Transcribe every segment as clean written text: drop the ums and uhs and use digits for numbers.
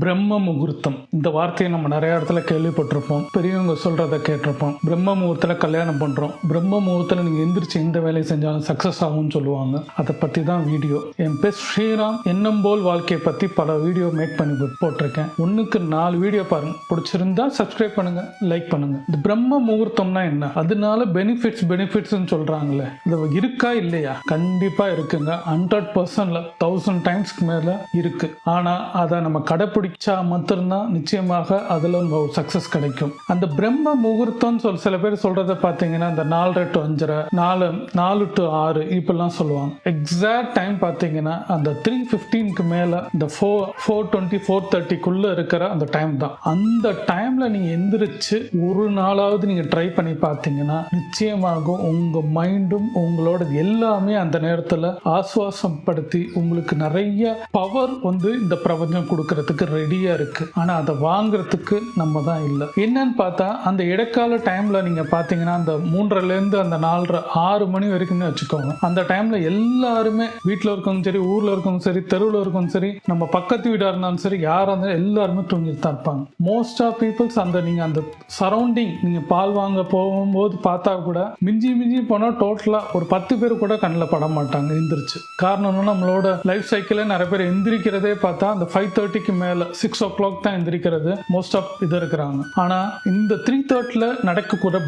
பிரம்ம முகூர்த்தம் இந்த வார்த்தையை நம்ம நிறைய இடத்துல கேள்விப்பட்டிருப்போம். பெரியவங்க சொல்கிறத கேட்டிருப்போம். பிரம்ம முகூர்த்தத்தில் கல்யாணம் பண்ணுறோம், பிரம்ம முகூர்த்தத்தில் நீங்கள் எந்திரிச்சு எந்த வேலையை செஞ்சாலும் சக்ஸஸ் ஆகும்னு சொல்லுவாங்க. அதை பற்றி தான் வீடியோ. என் பேர் ஸ்ரீராம். எண்ணம் போல் வாழ்க்கையை பற்றி பல வீடியோ மேக் பண்ணி போட்டிருக்கேன். 1க்கு 4 வீடியோ பாருங்கள். பிடிச்சிருந்தா சப்ஸ்கிரைப் பண்ணுங்கள், லைக் பண்ணுங்கள். இந்த பிரம்ம முகூர்த்தம்னா என்ன, அதனால பெனிஃபிட்ஸ்ன்னு சொல்கிறாங்களே, இது இருக்கா இல்லையா? கண்டிப்பாக இருக்குங்க. 100%ல 1000 டைம்ஸ்க்கு மேலே இருக்குது. ஆனால் அதை நம்ம கடைப்பிடிச்சா மட்டும்தான் நிச்சயமாக அதில் ஒரு சக்ஸஸ் கிடைக்கும். அந்த பிரம்ம முகூர்த்தம் சில பேர் சொல்கிறத பார்த்தீங்கன்னா இந்த 4:30 to 5:30, 4 to 6 இப்பெல்லாம் சொல்லுவாங்க. எக்ஸாக்ட் டைம் பார்த்தீங்கன்னா அந்த 3:15க்கு மேலே இந்த 4:20 4:30க்குள்ளே இருக்கிற அந்த டைம் தான். அந்த டைமில் நீங்கள் எந்திரிச்சு ஒரு நாளாவது நீங்கள் ட்ரை பண்ணி பார்த்தீங்கன்னா நிச்சயமாக உங்கள் மைண்டும் உங்களோட எல்லாமே அந்த நேரத்தில் ஆசுவாசப்படுத்தி உங்களுக்கு நிறைய பவர் இந்த பிரபஞ்சம் கொடுக்கறதுக்கு ரெடியா இருக்கு. ஆனா அதை வாங்குறதுக்கு நம்ம தான் இல்லை. என்னன்னு பார்த்தா அந்த இடைக்கால டைம்ல நீங்க பாத்தீங்கன்னா அந்த 3:30 அந்த 4:30 6 மணி வரைக்கும் வச்சுக்கோங்க. அந்த டைம்ல எல்லாருமே வீட்டில் இருக்கவங்க சரி, ஊர்ல இருக்கவங்க சரி, தெருவில் இருக்கவங்க சரி, நம்ம பக்கத்து வீடா இருந்தாலும் சரி, யாரா இருந்தாலும் எல்லாருமே தூங்கிட்டு தான் இருப்பாங்க. மோஸ்ட் ஆஃப் பீப்புள்ஸ் நீங்க அந்த சரௌண்டிங் நீங்க பால் வாங்க போகும்போது பார்த்தா கூட மிஞ்சி போனா டோட்டலா ஒரு 10 பேர் கூட கண்ணில் பட மாட்டாங்க எந்திரிச்சு. காரணம் நம்மளோட லைஃப் சைக்கிள் நிறைய பேர் எந்திரிக்கிறதே பார்த்தா அந்த 5:30க்கு மேல 6 o'clock தான் எந்திரிக்கிறது மோஸ்ட் ஆஃப் இது இருக்கிறாங்க. ஆனா இந்த 3:30ல நடக்கக்கூட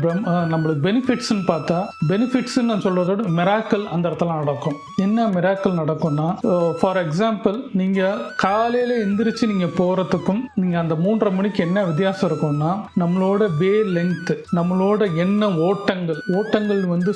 நம்மளுக்கு பெனிஃபிட்ஸ்ன்னு பார்த்தா, பெனிஃபிட்ஸ் நான் சொல்றதோட மிராக்கல் அந்த இடத்துல நடக்கும். என்ன மிராக்கல் நடக்கும்னா, ஃபார் எக்ஸாம்பிள் நீங்க காலையில எந்திரிச்சு நீங்க போறதுக்கும் நீங்க அந்த 3:30 மணிக்கு என்ன வித்தியாசம் இருக்கும்னா, நம்மளோட வே லெங்த், நம்மளோட எண்ண ஓட்டங்கள்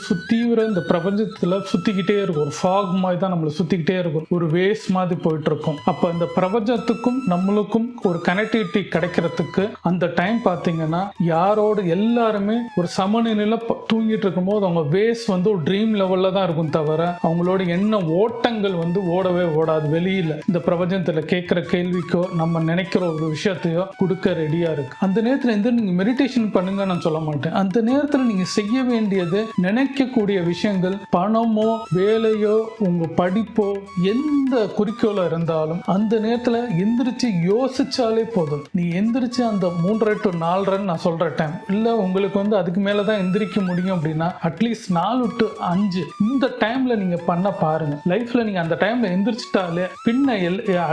சுத்தீவிர இந்த பிரபஞ்சத்துல சுத்திக்கிட்டே இருக்கும். ஒரு ஃபாக் மாதிரி தான் நம்மள சுத்திக்கிட்டே இருக்கும். ஒரு வேஸ் மாதிரி போயிட்டு இருக்கும். அப்ப இந்த பிரபஞ்சத்துக்கும் நம்மளுக்கும் ஒரு கனெக்டிவிட்டி கிடைக்கிறதுக்கு அந்த டைம் பார்த்தீங்கன்னா யாரோட எல்லாருமே ஒரு சமநிலையில தூங்கிட்டு இருக்கும் போது அவங்க வேஸ் ஒரு ட்ரீம் லெவல்ல தான் இருக்கும். தவிர அவங்களோட எண்ண ஓட்டங்கள் ஓடவே ஓடாது. வெளியில இந்த பிரபஞ்சத்துல கேட்கிற கேள்விக்கோ நம்ம நினைக்கிற ஒரு விஷயத்தையோ கொடுக்க ரெடியா இருக்கு. அந்த நேரத்துல நீங்க மெடிடேஷன் பண்ணுங்க நான் சொல்ல மாட்டேன். அந்த நேரத்துல நீங்க செய்ய வேண்டியது, நினைக்கக்கூடிய விஷயங்கள், பணமோ வேலையோ உங்க படிப்போ எந்த குறிக்கோளா இருந்தாலும் அந்த நேரத்துல எந்திரிச்சு யோசிச்சாலே போதும். நீ எந்திரிச்சு அந்த 3:30 to 4:30 நான் சொல்ற டைம் இல்ல, உங்களுக்கு அதுக்கு மேலதான் எந்திரிக்க முடியும் அப்படின்னா அட்லீஸ்ட் 4 to 5 இந்த டைம்ல நீங்க பண்ண பாருங்க. லைஃப்ல நீங்க அந்த டைம்ல எந்திரிச்சிட்டாலே பின்ன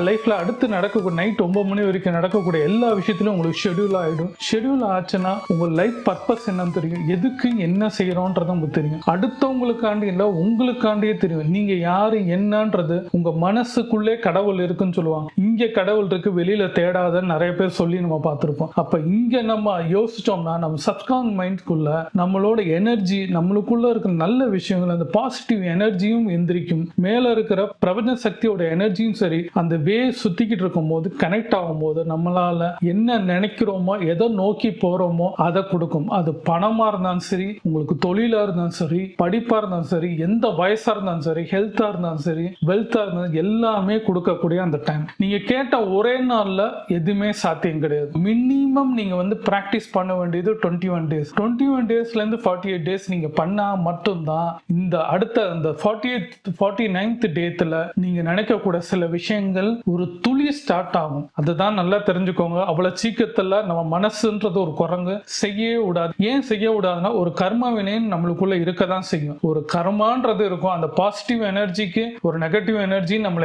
லைஃப்ல அடுத்து நடக்கக்கூடிய நைட் 9 மணி வரைக்கும் நடக்கக்கூடிய எல்லா விஷயத்திலும் உங்களுக்கு ஷெட்யூல் ஆயிடும். ஷெட்யூல் ஆச்சுன்னா உங்க லைஃப் பர்பஸ் என்னன்னு தெரியும், எதுக்கு என்ன செய்யறோன்றது உங்களுக்கு தெரியும். அடுத்தவங்களுக்காண்டி இல்ல உங்களுக்காண்டியே தெரியும். நீங்க யாரு என்னன்றது உங்க மனசுக்குள்ளே கடவுள் இருக்குன்னு சொல்லுவாங்க. இங்க கடவுள் இருக்கு, வெளியில தேடாத நிறைய பேர் சொல்லி நம்ம பார்த்திருப்போம். அப்ப இங்க நம்ம யோசிச்சோம்னா நம்ம சப்கான் மைண்ட்குள்ள நம்மளோட எனர்ஜி, நம்மளுக்குள்ள இருக்கிற நல்ல விஷயங்கள், அந்த பாசிட்டிவ் எனர்ஜியும் எந்திரிக்கும். மேல இருக்கிற பிரபஞ்ச சக்தியோட எனர்ஜியும் சரி அந்த வே சுத்திக்கிட்டு இருக்கும் போது, கனெக்ட் ஆகும் போது நம்மளால என்ன நினைக்கிறோமோ, எதை நோக்கி போறோமோ அதை கொடுக்கும். அது பணமா இருந்தாலும் சரி, உங்களுக்கு தொழிலா இருந்தாலும் சரி, படிப்பா இருந்தாலும் சரி, எந்த வயசா இருந்தாலும் சரி, ஹெல்த்தா இருந்தாலும் சரி, வெல்த்தா இருந்தாலும் எல்லாமே கொடுக்கக்கூடிய அந்த டைம். நீங்க கேட்ட ஒரே நாள்ல எதுவுமே சாத்தியம் கிடையாது. மினிமம் நீங்க பிராக்டிஸ் பண்ண வேண்டியது 21 days. 21 daysல இருந்து 48 days நீங்க பண்ணா மட்டும்தான் இந்த அடுத்த அந்த 49th டேத்துல நீங்க நினைக்கக்கூடிய சில விஷயங்கள் ஒரு துளி ஸ்டார்ட் ஆகும். அதுதான் நல்லா தெரிஞ்சுக்கோங்க. அவ்வளவு சீக்கிரத்துல நம்ம மனசுன்றது ஒரு குரங்கு செய்யவே விடாது. ஏன் செய்ய விடாதுன்னா, ஒரு கர்ம வினைன்னு நம்மளுக்குள்ள இருக்கதான் செய்யும். ஒரு கர்மான்றது இருக்கும். அந்த பாசிட்டிவ் எனர்ஜிக்கு ஒரு நெகட்டிவ் எனர்ஜி நம்மளை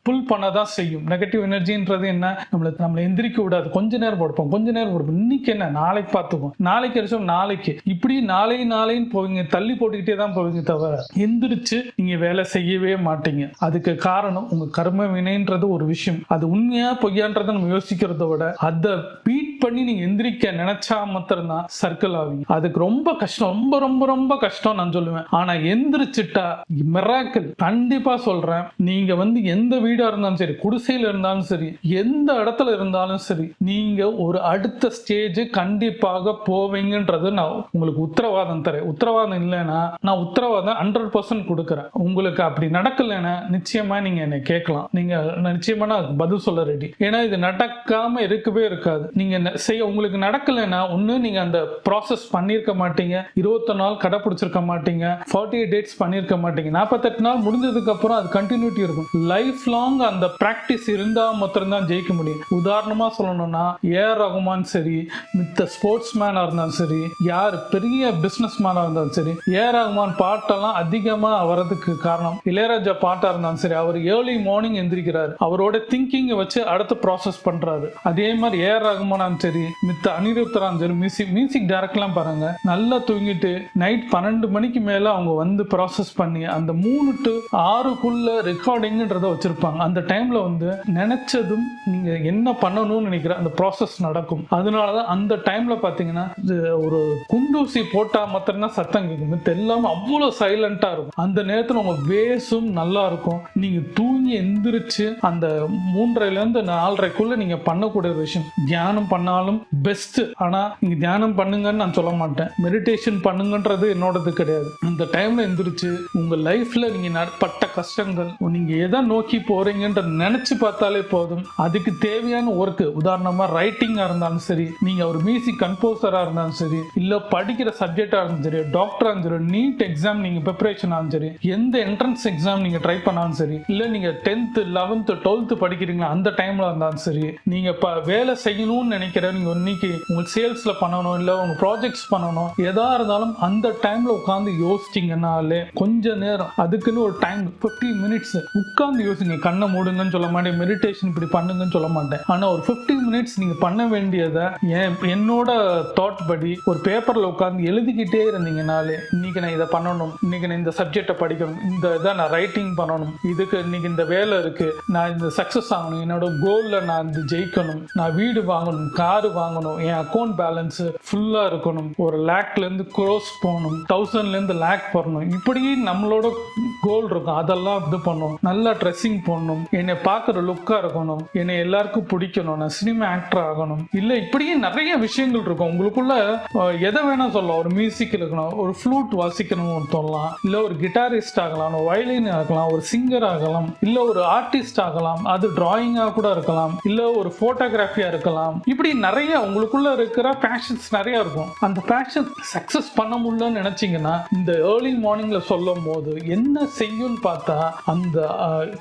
புல் பண்ணதான் செய்யும். நெகட்டிவ் எனர்ஜின்றது என்ன, நம்மளை எந்திரிக்க விடாது. கொஞ்ச நேரம் படுப்போம். இன்னைக்கு என்ன, நாளைக்கு பார்த்துக்கும், நாளைக்கு அடிச்சோம், நாளைக்கு இப்படி நாளைன்னு போவீங்க, தள்ளி போட்டுக்கிட்டே தான் போவீங்க. தவிர எந்திரிச்சு நீங்க வேலை செய்யவே மாட்டீங்க. அதுக்கு காரணம் உங்க கர்ம வினைன்றது ஒரு விஷயம். அது உண்மையா பொய்யான்றதை நம்ம யோசிக்கிறத விட அதை பீட் பண்ணி நீங்க எந்திரிக்க நினைச்சா மாத்திரம்தான் சர்க்கிள் ஆவீங்க. அதுக்கு ரொம்ப கஷ்டம், ரொம்ப ரொம்ப ரொம்ப கஷ்டம் நான் சொல்லுவேன். ஆனா எந்திரிச்சிட்டா மிராக்கிள். கண்டிப்பா சொல்றேன். நீங்க எந்த வீடா இருந்தாலும் சரி, குடிசையில இருந்தாலும் சரி, எந்த இடத்துல இருந்தாலும் சரி, நீங்க ஒரு அடுத்த ஸ்டேஜ் கண்டிப்பாக போவீங்கன்றது நான் உங்களுக்கு உத்தரவாதம் தரேன். உத்தரவாதம் இல்லைன்னா நான் உத்தரவாதம் 100% கொடுக்குறேன். உங்களுக்கு அப்படி நடக்கலைன்னா நிச்சயமா நீங்க என்னை கேட்கலாம். நீங்க நிச்சயமா நான் பதில் சொல்ல ரெடி. ஏன்னா இது நடக்காம இருக்கவே இருக்காது. நீங்க செய்ய உங்களுக்கு நடக்கலைன்னா ஒன்று நீங்கள் அந்த ப்ராசஸ் பண்ணியிருக்க மாட்டீங்க, 21 நாள் கடைப்பிடிச்சிருக்க மாட்டீங்க, 48 டேட்ஸ் பண்ணியிருக்க மாட்டீங்க. 48 நாள் முடிஞ்சதுக்கு அப்புறம் அது கண்டினியூட்டி இருக்கும். லைஃப் லாங் அந்த ப்ராக்டிஸ் இருந்தால் மாத்திரம்தான் ஜெயிக்க முடியும். உதாரணமாக சொல்லணும்னா ஏஆர் ரகுமான் சரி, மித்த ஸ்போர்ட்ஸ் மேனாக இருந்தாலும் சரி, யார் பெரிய பிஸ்னஸ் மேனாக இருந்தாலும் சரி, ஏஆர் ரகுமான் பாட்டெல்லாம் அதிகமாக வரதுக்கு காரணம் இளையராஜா பாட்டாக இருந்தாலும் சரி, அவர் ஏர்லி மார்னிங் எந்திரிக்கிறார், அவரோட திங்கிங்கை வச்சு அடுத்த ப்ராசஸ் பண்றாரு. அதே மாதிரி ஏஆர் ரகுமானும் சரி, மித்த அனிருத்தராம் சரி, மியூசிக் டைரக்டர்லாம் பாருங்க, நல்லா தூங்கிட்டு நைட் 12 மணிக்கு மேல அவங்க வந்து ப்ராசஸ் பண்ணி அந்த 3 to 6க்குள்ள ரெக்கார்டிங்ன்றத வச்சிருப்பாங்க. அந்த டைம்ல வந்து நினைச்சதும் நீங்க என்ன பண்ணணும்னு நினைக்கிற அந்த ப்ராசஸ் நடக்கும். அதனாலதான் அந்த டைம்ல பாத்தீங்கன்னா ஒரு குண்டூசி போட்டா மாத்திரம்தான் சத்தம் கேட்கும், எல்லாமே அவ்வளவு சைலண்டா இருக்கும். அந்த நேரத்துல உங்க பேஸும் நல்லா இருக்கும். நீங்க தூங்கி எந்திரிச்சு அந்த 3:30 to 4:30க்குள்ள நீங்க பண்ணக்கூடிய விஷயம். தியானம் பண்ணாலும் பெஸ்ட். ஆனா நீங்க தியானம் பண்ணுங்கன்னு நான் சொல்ல மாட்டேன், மெடிடேஷன் பண்ணுங்கன்றது என்னோடது கிடையாது. அந்த டைம்ல எந்திரிச்சு உங்க லைஃப்ல நீங்க பட்ட கஷ்டங்கள், நீங்க எதை நோக்கி போறீங்கன்ற நினைச்சு பார்த்தாலே போதும். அதுக்கு தேவையான ஒர்க், உதாரணமா ரைட்டிங்கா இருந்தாலும் சரி, நீங்க ஒரு மியூசிக் கம்போசரா இருந்தாலும் சரி, இல்ல படிக்கிற சப்ஜெக்டா இருந்தாலும் சரி, டாக்டரா இருந்தாலும் சரி, நீட் எக்ஸாம் நீங்க ப்ரிப்பரேஷன் ஆகும் சரி, எந்த என்ட்ரன்ஸ் எக்ஸாம் நீங்க ட்ரை பண்ணாலும் சரி, இல்ல நீங்க 10th 11th 12th படிக்கிறீங்களா அந்த டைம்ல இருந்தாலும் சரி, நீங்க வேலை செய்யணும்னு நினைக்கிற, நீங்க இன்னைக்கு உங்களுக்கு சேல்ஸ்ல பண்ணணும், இல்ல உங்க ப்ராஜெக்ட்ஸ் பண்ணணும், எதா இருந்தாலும் அந்த டைம்ல உட்கார்ந்து யோசிச்சிங்கனாலே கொஞ்ச நேரம், அதுக்குன்னு ஒரு டைம் 15 minutes உட்கார்ந்து யோசிங்க. கண்ணை மூடுங்கன்னு சொல்ல மாட்டேன், மெடிடேஷன் இப்படி பண்ணுங்கன்னு சொல்ல மாட்டேன். ஆனா ஒரு 15 minutes நீங்க பண்ண வேண்டியதை என்னோட தாட் படி ஒரு பேப்பர்ல உட்கார்ந்து எழுதிக்கிட்டே இருந்தீங்கனாலே, இன்னைக்கு நான் இதை பண்ணணும், இன்னைக்கு நான் இந்த சப்ஜெக்டை படிக்கணும், இந்த இதை நான் ரைட்டிங் பண்ணணும், இதுக்கு இன்னைக்கு இந்த வேலை இருக்கு, நான் இந்த சக்சஸ் ஆகணும், என்னோட கோல்ல நான் இந்த ஜெயிக்கணும், நான் வீடு வாங்கணும், காரு வாங்கணும், என் அக்கௌண்ட் பேலன்ஸ் ஃபுல்லா இருக்கணும், ஒரு லேக்ல இருந்து க்ரோஸ் போகணும், 1000ல இருந்து லேக் போடணும், இப்படி நம்மளோட கோல் இருக்கும். அதெல்லாம் இது பண்ணணும். நல்லா ட்ரெஸ்ஸிங் பண்ணணும், என்னை பார்க்குற லுக்கா இருக்கணும், என்னை எல்லாருக்கும் பிடிக்கணும், நான் சினிமா ஆக்டர் ஆகணும், இல்லை இப்படியே நிறைய விஷயங்கள் இருக்கும். உங்களுக்குள்ள எதை வேணா சொல்லலாம். ஒரு மியூசிக் இருக்கணும், ஒரு ஃப்ளூட் வாசிக்கணும்னு சொல்லலாம், இல்லை ஒரு கிட்டாரிஸ்ட் ஆகலாம், ஒரு வயலின் ஆகலாம், ஒரு சிங்கர் ஆகலாம், இல்லை ஒரு ஆர்டிஸ்ட் ஆகலாம், அது டிராயிங்கா கூட இருக்கலாம், இல்லை ஒரு போட்டோகிராஃபியா இருக்கலாம். இப்படி நிறைய உங்களுக்குள்ள இருக்கிற பேஷன்ஸ் நிறைய இருக்கும். அந்த பேஷன் சக்சஸ் பண்ண முடியலன்னு நினைச்சீங்கன்னா இந்த ஏர்லி மார்னிங்ல சொல்லும் போது என்ன செய்யும் பார்த்தா, அந்த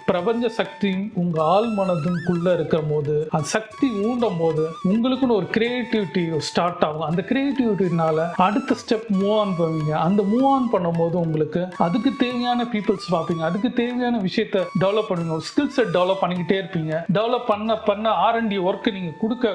பிரபஞ்ச சக்தி உங்க ஆள் மனதுக்குள்ள இருக்கிற போது, அந்த சக்தி ஊண்டும் போது உங்களுக்குன்னு ஒரு கிரியேட்டிவிட்டி ஸ்டார்ட் ஆகும். அந்த கிரியேட்டிவிட்டினால அடுத்த ஸ்டெப் மூவ் ஆன் பண்ணுவீங்க. அந்த மூவ் ஆன் பண்ணும்போது உங்களுக்கு அதுக்கு தேவையான பீப்புள்ஸ் பார்ப்பீங்க, அதுக்கு தேவையான விஷயத்த டெவலப் பண்ணுவீங்க, ஒரு ஸ்கில் செட் டெவலப் பண்ணிக்கிட்டே இருப்பீங்க. டெவலப் பண்ண R&D ஒர்க் நீங்க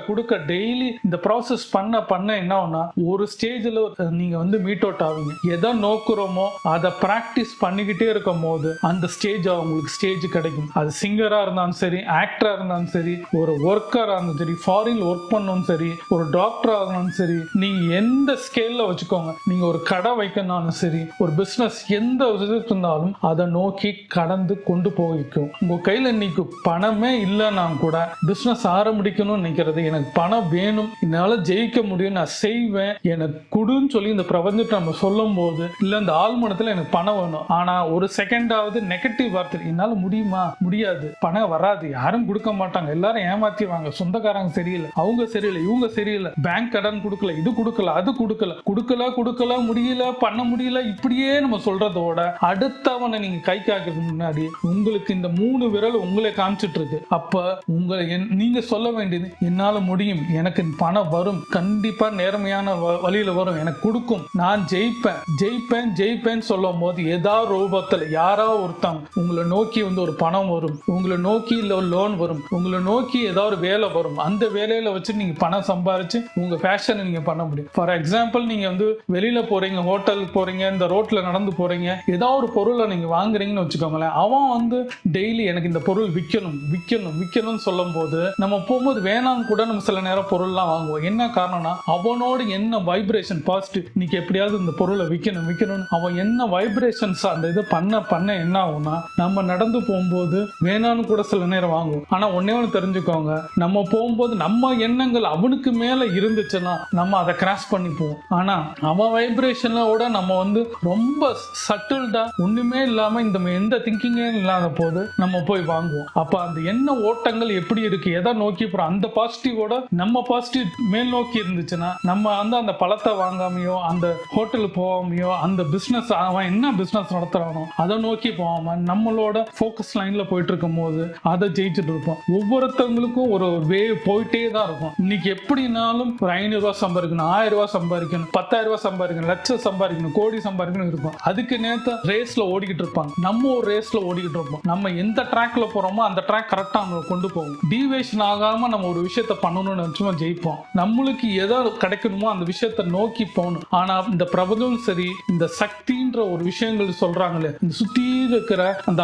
கொடுக்க டெய்லி இந்த ப்ராசஸ் பண்ண என்ன ஆகும்னா, ஒரு ஸ்டேஜ்ல நீங்க வந்து மீட் அவுட் ஆவீங்க. எதை நோக்குறோமோ அதை பிராக்டிஸ் பண்ணிக்கிட்டே இருக்கும் போது அந்த ஸ்டேஜ் உங்களுக்கு ஸ்டேஜ் கிடைக்கும். அது சிங்கரா இருந்தாலும் சரி, ஆக்டரா இருந்தாலும் சரி, ஒரு ஒர்க்கரா இருந்தாலும் சரி, ஃபாரின்ல ஒர்க் பண்ணணும் சரி, ஒரு டாக்டர் ஆகணும் சரி, நீங்க எந்த ஸ்கேல்ல வச்சுக்கோங்க, நீங்க ஒரு கடை வைக்கணும்னாலும் சரி, ஒரு பிசினஸ் எந்த விஷயத்து இருந்தாலும் அதை நோக்கி கடந்து கொண்டு போய்க்கும். உங்க கையில இன்னைக்கு பணமே இல்லைன்னா கூட பிசினஸ் ஆரம்பிக்கணும்னு நினைக்கிறது, எனக்கு பணம் வேணும், என்னால ஜெயிக்க முடியும், நான் செய்வேன், எனக்கு கொடுன்னு சொல்லி இந்த பிரபஞ்சத்தை நம்ம சொல்லும் போது, இல்ல இந்த ஆழ்மனத்துல எனக்கு பணம் வேணும், ஆனா ஒரு செகண்டாவது நெகட்டிவ் வார்த்தை, என்னால முடியுமா, முடியாது, பணம் வராது, யாரும் கொடுக்க மாட்டாங்க, எல்லாரும் ஏமாத்திவாங்க, சொந்தக்காரங்க சரியில்லை, அவங்க சரியில்லை, இவங்க சரியில்லை, பேங்க் கடன் கொடுக்கல, இது கொடுக்கல, அது கொடுக்கல முடியல, பண்ண முடியல, இப்படியே நம்ம சொல்றதோட அடுத்தவனை நீங்க கை காக்கிறதுக்கு முன்னாடி உங்களுக்கு இந்த 3 விரல் உங்களை காமிச்சிட்டு இருக்கு. அப்ப உங்களை நீங்க சொல்ல வேண்டியது, என்னால முடியும், எனக்கு பணம் வரும், கண்டிப்பா நேர்மையான வழியில வரும், எனக்கு கொடுக்கும், நான் ஜெயிப்பேன் சொல்லும் போது ஏதாவது ரூபத்துல யாரோ ஒருத்தவங்க உங்களை நோக்கி வந்து ஒரு பணம் வரும், உங்களை நோக்கி இல்ல ஒரு லோன் வரும், உங்களை நோக்கி ஏதாவது வேலை வரும், அந்த வேலையில வச்சு நீங்க பணம் சம்பாரிச்சு உங்க ஃபேஷனை நீங்க பண்ண முடியும். ஃபார் எக்ஸாம்பிள், நீங்க வந்து வெளியில போறீங்க, ஹோட்டலுக்கு போறீங்க, இந்த ரோட்ல நடந்து போறீங்க, ஏதாவது ஒரு பொருளை நீங்க வாங்குறீங்கன்னு வச்சுக்கோங்களேன், அவன் வந்து டெய்லி எனக்கு இந்த பொருள் விற்கணும்னு சொல்லும் போது நம்ம போகும்போது வேணாம் கூட நம்ம சில நேரம் பொருள்லாம் வாங்குவோம். என்ன காரணம்னா அவனோட என்ன வைப்ரேஷன் பாசிட்டிவ், இன்னைக்கு எப்படியாவது இந்த பொருளை விற்கணும்னு அவன் என்ன வைப்ரேஷன்ஸ் அந்த இது பண்ண என்ன ஆகும்னா, நம்ம நடந்து போகும்போது வேணான்னு கூட சில நேரம் வாங்குவோம். ஆனா ஒன்னே ஒன்று தெரிஞ்சுக்கோங்க, நம்ம போகும்போது நம்ம எண்ணங்கள் அவனுக்கு மேல இருந்துச்சுன்னா நம்ம அதை கிராஸ் பண்ணி போவோம். ஆனா அவன் வைப்ரேஷனோட நம்ம வந்து ரொம்ப சட்டில்டா ஒண்ணுமே இல்லாம இந்த எந்த திங்கிங்கே இல்லாத போது நம்ம போய் வாங்குவோம். அப்ப அந்த எண்ண ஓட்டங்கள் எப்படி இருக்கு, எதை நோக்கி போறோம், அந்த பாசிட்டிவோட நம்ம பாசிட்டிவ் மேல் நோக்கி இருந்துச்சுன்னா நம்ம வந்து அந்த பழத்தை வாங்காமையோ அந்த ஹோட்டலுக்கு போகாமையோ அந்த பிசினஸ் அவன் என்ன பிசினஸ் நடத்துறானோ அதை நோக்கி போகாம நம்மளோட ஃபோக்கஸ் லைன்ல போயிட்டு இருக்கும் போது அதை ஜெயிச்சுட்டு இருப்போம். ஒவ்வொருத்தவங்களுக்கும் ஒரு வே போயிட்டே தான் இருக்கும். இன்னைக்கு எப்படினாலும் ஒரு 500 ரூபாய் சம்பாதிக்கணும், 1000 ரூபாய் சம்பாதிக்கணும், 10,000 ரூபாய் சம்பாதிக்கணும், லட்சம் சம்பாதிக்கணும், கோடி சம்பாதிக்கணும் இருக்கும். அதுக்கு நேரத்தை ரேஸ்ல ஓடிக்கிட்டு இருப்பாங்க. நம்ம ஒரு ரேஸ்ல ஓடிக்கிட்டு இருப்போம். நம்ம எந்த ட்ராக்ல போறோமோ அந்த ட்ராக் கரெக்டா நம்ம கொண்டு போவோம். டீவேஷன் ஆகாம நம்ம ஒரு விஷயத்த பண்ணணும்னு நினைச்சுமா ஜெயிப்போம். நம்மளுக்கு எதோ கிடைக்கணுமோ அந்த விஷயத்த நோக்கி போகணும். ஆனா இந்த பிரபஞ்சம் சரி, இந்த சக்தின்ற ஒரு விஷயங்கள் சொல்றாங்களே, இந்த சுத்தி இருக்கிற அந்த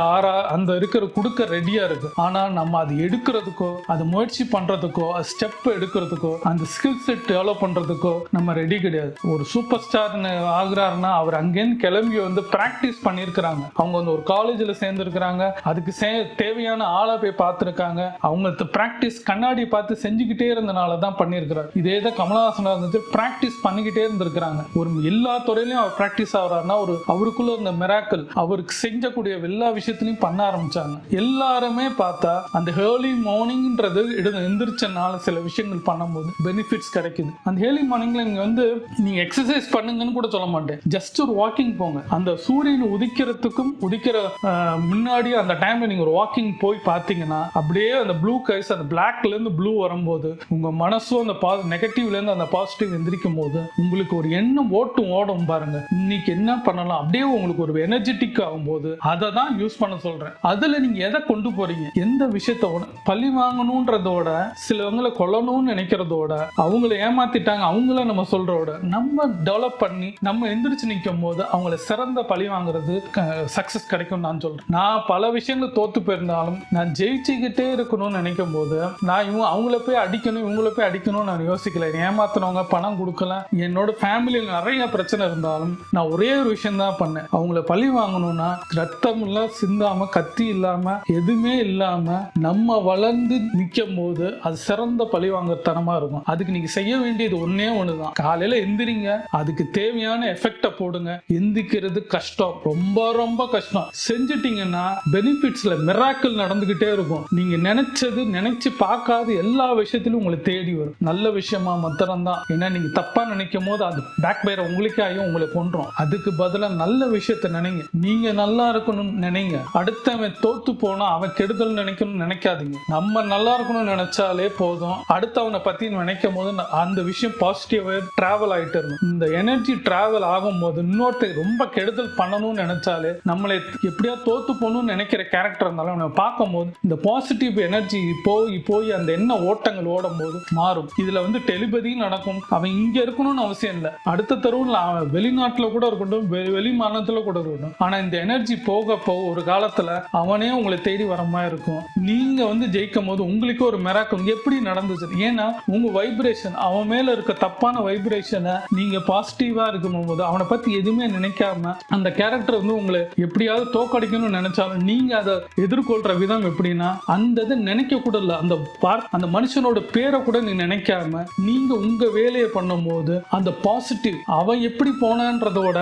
அந்த இருக்கிற கொடுக்க ரெடியா இருக்கு. ஆனா நம்ம அது எடுக்கிறதுக்கோ, அது முயற்சி பண்றதுக்கோ, ஸ்டெப் எடுக்கிறதுக்கோ, அந்த ஸ்கில் செட் டெவலப் பண்றதுக்கோ நம்ம ரெடி கிடையாது. ஒரு சூப்பர் ஸ்டார் ஆகுறாருன்னா அவர் அங்கேருந்து கிளம்பி வந்து பிராக்டிஸ் பண்ணியிருக்கிறாங்க. அவங்க வந்து ஒரு காலேஜில் சேர்ந்துருக்கிறாங்க, அதுக்கு தேவையான ஆளை போய் பார்த்துருக்காங்க. அவங்க பிராக்டிஸ் கண்ணாடி பார்த்து செஞ்சுக்கிட்டே இருந்தனால தான் பண்ணியிருக்கிறார். இதே தான் கமலஹாசனாக இருந்துச்சு, பிராக்டிஸ் பண்ணிக்கிட்டே இருந்திருக்கிறாங்க. ஒரு எல்லா துறையிலையும் அவர் பிராக்டிஸ் ஆகிறாருன்னா ஒரு அவருக்குள்ள இருந்த மிராக்கிள், அவருக்கு செஞ்சக்கூடிய எல்லா விஷயத்திலையும் பண்ண ஆரம்பிச்சாங்க. எல்லாருமே பார்த்தா அந்த ஏர்லி மார்னிங்ன்றது எந்திரிச்சனால சில விஷயங்கள் பண்ணும்போது பெனிஃபிட்ஸ் கிடைக்குது. அந்த ஏர்லி மார்னிங்ல நீங்க வந்து நீங்க எக்ஸசைஸ் பண்ணுங்கன்னு கூட சொல்ல மாட்டேன், ஜஸ்ட் ஒரு வாக்கிங் போங்க. அந்த சூரியன் உதிக்கிறதுக்கும் உதிக்கிற முன்னாடி அந்த டைம்ல நீங்க ஒரு வாக்கிங் போய் பார்த்தீங்கன்னா அப்படியே அந்த ப்ளூ கைஸ், அந்த பிளாக்ல இருந்து ப்ளூ வரும்போது உங்க மனசும் அந்த நெகட்டிவ்ல இருந்து அந்த பாசிட்டிவ் எந்திரிக்கும் போது உங்களுக்கு ஒரு எண்ணம் ஓடும் பாருங்க. இன்னைக்கு என்ன பண்ணலாம் அப்படியே உங்களுக்கு ஒரு எனர்ஜெட்டிக் ஆகும்போது அதை தான் யூஸ் பண்ண சொல்றேன். அதுல நீங்க எதை கொண்டு போறீங்க, எந்த விஷயத்தோட பழி வாங்கணும்ன்றதோட, சிலவங்களை கொல்லணும்னு நினைக்கிறதோட, அவங்கள ஏமாத்திட்டாங்க அவங்கள நம்ம சொல்றதோட, நம்ம டெவலப் பண்ணி நம்ம எந்திரிச்சு நிற்கும் போது அவங்கள சிறந்த பழி வாங்குறது சக்சஸ் கிடைக்கும் நான் சொல்றேன். நான் பல விஷயங்கள் தோத்து போயிருந்தாலும் நான் ஜெயிச்சுக்கிட்டே இருக்கணும்னு நினைக்கும் போது நான் அவங்கள போய் அடிக்கணும் இவங்கள போய் அடிக்கணும்னு நான் யோசிக்கல. ஏமாத்தினவங்க பணம் கொடுக்கல, என்னோட ஃபேமிலியில் நிறைய பிரச்சனை இருந்தாலும் நான் ஒரே ஒரு விஷயம் தான் பண்ணேன். அவங்கள பழி வாங்கணும்னா ரத்தம் இல்ல சிந்தாம கத்தி இல்லாம எதுவுமே இல்லாம நம்ம வளர்ந்து நிற்கும் போது அது சிறந்த பழி வாங்கத்தனமா இருக்கும். அதுக்கு நீங்க செய்ய வேண்டியது ஒன்னே ஒண்ணுதான், காலையில எந்திரிங்க, அதுக்கு தேவையான எஃபெக்ட போடுங்க. எந்திக்கிறது கஷ்டம், ரொம்ப ரொம்ப கஷ்டம். செஞ்சிட்டீங்கன்னா பெனிஃபிட்ஸ்ல மிராக்கிள் நடந்துகிட்டே இருக்கும். நீங்க நினைச்சு பார்க்காத எல்லா விஷயத்திலும் உங்களை தேடி வரும். நல்ல விஷயமா மாத்திரம் தான். ஏன்னா நீங்க தப்பா நினைக்கும் போது அது பேக் பயர் உங்களுக்கே ஆகும், உங்களை கொன்றும். அதுக்கு பதிலாக நல்ல விஷயத்த நினைங்க. நீங்க நல்லா இருக்கணும்னு நினைங்க. அடுத்தவன் தோத்து போனா அவன் கெடுதல் நினைக்கணும்னு நினைக்காதீங்க. நம்ம நல்லா இருக்கணும்னு நினைச்சாலே போதும். அடுத்தவனை பத்தி நினைக்கும் போது அந்த விஷயம் பாசிட்டிவா டிராவல் ஆயிட்டு இருக்கும். இந்த எனர்ஜி டிராவல் ஆகும்போது இன்னொருத்தர் ரொம்ப கெடுதல் பண்ணணும்னு நினைச்சாலே நம்மளை எப்படியா தோத்து போகணும்னு நினைக்கிற கேரக்டர் இருந்தாலும் நம்ம பார்க்கும் போது இந்த பாசிட்டிவ் எனர்ஜி போய் அந்த என்ன ஓட்டங்கள் ஓடும் போது மாறும். இதுல வந்து டெலிபதியும் நடக்கும். அவன் இங்க இருக்கணும்னு அவசியம் இல்லை, அடுத்த தெருவில் அவன் வெளிநாட்டுல கூட இருக்கட்டும், வெளி மாநிலத்துல கூட இருக்கட்டும். ஆனா இந்த எனர்ஜி போக ஒரு காலத்துல அவனே உங்களை தேடி வர மாதிரி இருக்கும். நீங்க வந்து ஜெயிக்கும் போது உங்களுக்கு ஒரு மிராக்கிள் எப்படி நடந்துச்சு. ஏன்னா உங்க வைப்ரேஷன், அவன் மேல இருக்க தப்பான வைப்ரேஷனை நீங்க பாசிட்டிவா இருக்கும் போது அவனை பத்தி எதுவுமே நினைக்காம அந்த கேரக்டர் வந்து உங்களை எப்படியாவது தோக்கடிக்கணும்னு நினைச்சாலும் நீங்க அதை எதிர்கொள்ற விதம் எப்படின்னா அந்த இதை நினைக்க கூட இல்லை, அந்த மனுஷனோட பேரை கூட நீ நினைக்காம நீங்க உங்க வேலையை பண்ணும் போது அந்த பாசிட்டிவ் அவன் எப்படி போனான்றதோட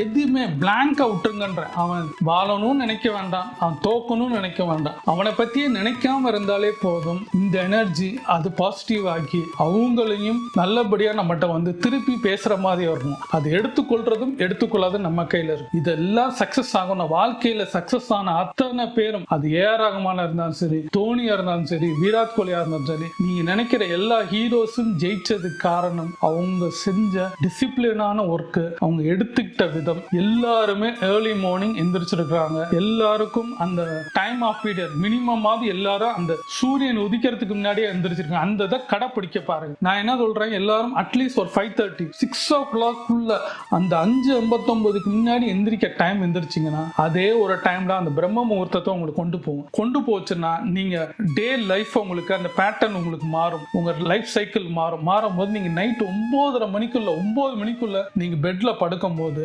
எதுவுமே பிளாங்கா விட்டுருங்கன்ற. அவன் வாழணும்னு நினைக்க வேண்டாம், அவன் தோக்கணும்னு நினைக்க வேண்டாம், அவனை பத்தியே நினைக்காம இருந்தாலே போதும். இந்த எனர்ஜி அது பாசிட்டிவ் ஆக்கி அவங்களையும் நல்லபடியா நம்மகிட்ட வந்து திருப்பி பேசுற மாதிரி வரணும். அது எடுத்துக்கொள்றதும் எடுத்துக்கொள்ளாத நம்ம கையில இருக்கு. இதெல்லாம் சக்சஸ் ஆகணும். வாழ்க்கையில சக்சஸ் ஆன அத்தனை பேரும், அது ஏஆர் ரஹ்மானா இருந்தாலும் சரி, தோனியா இருந்தாலும் சரி, விராட் கோலியா இருந்தாலும் சரி, நீங்க நினைக்கிற எல்லா ஹீரோஸும் ஜெயிச்சதுக்கு காரணம் அவங்க செஞ்ச டிசிப்ளினான ஒர்க், அவங்க எடுத்துக்கிட்ட விதம். எல்லாருமே ஏர்லி மார்னிங் எந்திரிச்சிருக்காங்க. எல்லாருக்கும் அந்த டைம் ஆஃப் பீரியட் மினிமமாவது எல்லாரும் அந்த சூரியன் உதிக்கிறதுக்கு முன்னாடியே எந்திரிச்சிருக்காங்க. அந்த இதை கடைப்பிடிக்க பாருங்க. நான் என்ன சொல்றேன், எல்லாரும் அட்லீஸ்ட் ஒரு 5:30 6 o'clock அந்த 5:59க்கு முன்னாடி எந்திரிக்க டைம் எந்திரிச்சிங்கன்னா அதே ஒரு டைம்ல அந்த பிரம்ம முகூர்த்தத்தை உங்களுக்கு கொண்டு போச்சுன்னா நீங்க டே லைஃப் உங்களுக்கு அந்த பேட்டர்ன் உங்களுக்கு மாறும். உங்க லைஃப் சைக்கிள் மாறும்போது நீங்க நைட் 9 மணிக்குள்ள நீங்க பெட்ல படுக்கும் போது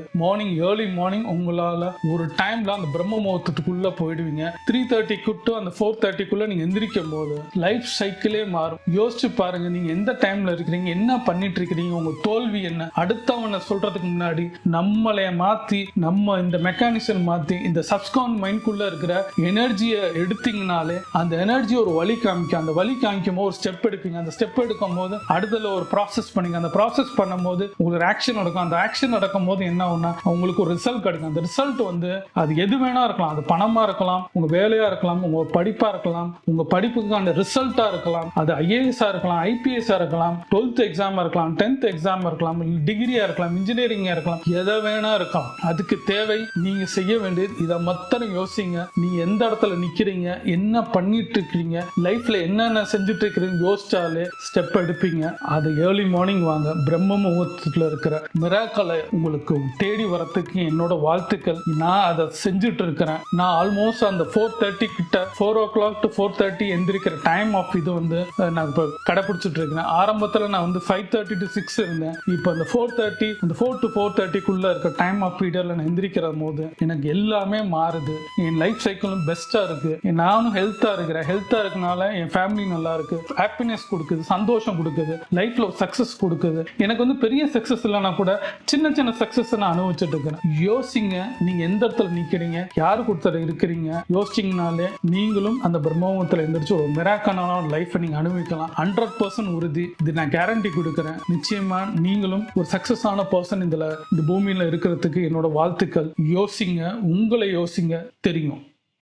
ஏர்லி மார்னிங் உங்களால ஒரு டைம்ல அந்த பிரம்ம முகூர்த்தத்துக்குள்ள போயிடுவீங்க. 3:30 டு அந்த 4:30 நீங்க எந்திரிக்கும் போது லைஃப் சைக்கிளே மாறும். யோசிச்சு பாருங்க, நீங்க எந்த டைம்ல இருக்கிறீங்க, என்ன பண்ணிட்டு இருக்கிறீங்க, உங்க தோல்வி என்ன. அடுத்தவனை சொல்றதுக்கு முன்னாடி நம்மளைய மாத்தி, நம்ம இந்த மெக்கானிசம் மாத்தி, இந்த சப்ஸ்கான் மைண்ட்குள்ள இருக்கிற எனர்ஜியை எடுத்தீங்கனாலே அந்த எனர்ஜி ஒரு வழி காமிக்கும். அந்த வழி காமிக்கும் ஒரு ஸ்டெப் எடுப்பீங்க. அந்த ஸ்டெப் எடுக்கும் போது அடுத்ததுல ஒரு ப்ராசஸ் பண்ணீங்க. அந்த ப்ராசஸ் பண்ணும்போது உங்களுக்கு ஆக்ஷன் நடக்கும். அந்த ஆக்ஷன் நடக்கும் போது என்ன ஆகும்னா உங்களுக்கு ஒரு ரிசல்ட் கிடைக்கும். அந்த ரிசல்ட் வந்து அது எது வேணா இருக்கலாம். அது பணமா இருக்கலாம், உங்க வேலையா இருக்கலாம், உங்க படிப்பா இருக்கலாம், உங்க படிப்புக்கு அந்த ரிசல்ட்டா இருக்கலாம், அது ஐஏஎஸ் இருக்கலாம், ஐபிஎஸ் இருக்கலாம், 12th எக்ஸாம் இருக்கலாம், 10th எக்ஸாம் இருக்கலாம், டிகிரியா இருக்கலாம், இன்ஜினியரிங்கா இருக்கலாம், எதை வேணா இருக்கலாம். அதுக்கு தேவை நீங்க செய்ய வேண்டியது இதை மொத்தம் யோசிங்க. நீங்க எந்த இடத்துல நிக்கிறீங்க, என்ன பண்ணிட்டு இருக்கீங்க, லைஃப்ல என்னென்ன செஞ்சுட்டு இருக்கிறீங்க யோசிச்சாலே ஸ்டெப் எடுப்பீங்க. அது ஏர்லி மார்னிங் வாங்க. பிரம்ம முகூர்த்தத்துல இருக்கிற மிராக்கலை உங்களுக்கு தேடி வரத்துக்கு என்னோட வாழ்த்துக்கள். நான் அதை செஞ்சுட்டு இருக்கிறேன். நான் ஆல்மோஸ்ட் அந்த 4:30 கிட்ட 4 o'clock to 4:30 எந்திரிக்கிற டைம் ஆஃப் இது வந்து நான் இப்போ கடைபிடிச்சிட்டு இருக்கிறேன். ஆரம்பத்தில் நான் வந்து 5:30 to 6 இருந்தேன். இப்போ அந்த 4:30 அந்த 4 to 4:30 இருக்கிற டைம் ஆஃப் பீரியட்ல நான் எந்திரிக்கிற போது எனக்கு எல்லாமே மாறுது. என் லைஃப் சைக்கிளும் பெஸ்டா இருக்கு. நானும் ஹெல்த்தா இருக்கிறேன். ஹெல்த்தா இருக்கனால என் ஃபேமிலி நல்லா இருக்கு. ஹாப்பினஸ் கொடுக்குது, சந்தோஷம் கொடுக்குது, லைஃப்ல சக்சஸ் கொடுக்குது. எனக்கு வந்து பெரிய சக்சஸ் இல்லைன்னா கூட சின்ன சின்ன சக்சஸ் நான் அனுபவிச்சுட்டு இருக்கிறேன். யோசிங்க, நீங்க எந்த இடத்துல நிக்கிறீங்க, யாரு கொடுத்தர இருக்கிறீங்க யோசிச்சிங்கனாலே நீங்களும் அந்த பிரம்மத்துல எந்திரிச்சு ஒரு மிராக்கலான லைஃப் நீங்க அனுபவிக்கலாம். 100% உறுதி. இது நான் கேரண்டி கொடுக்குறேன். நிச்சயமா நீங்களும் ஒரு சக்சஸ் ஆன பர்சன் இந்த பூமியில இருக்கிறதுக்கு என்னோட வாழ்த்துக்கள். யோசிங்க, உங்களை யோசிங்க, தெரியும்.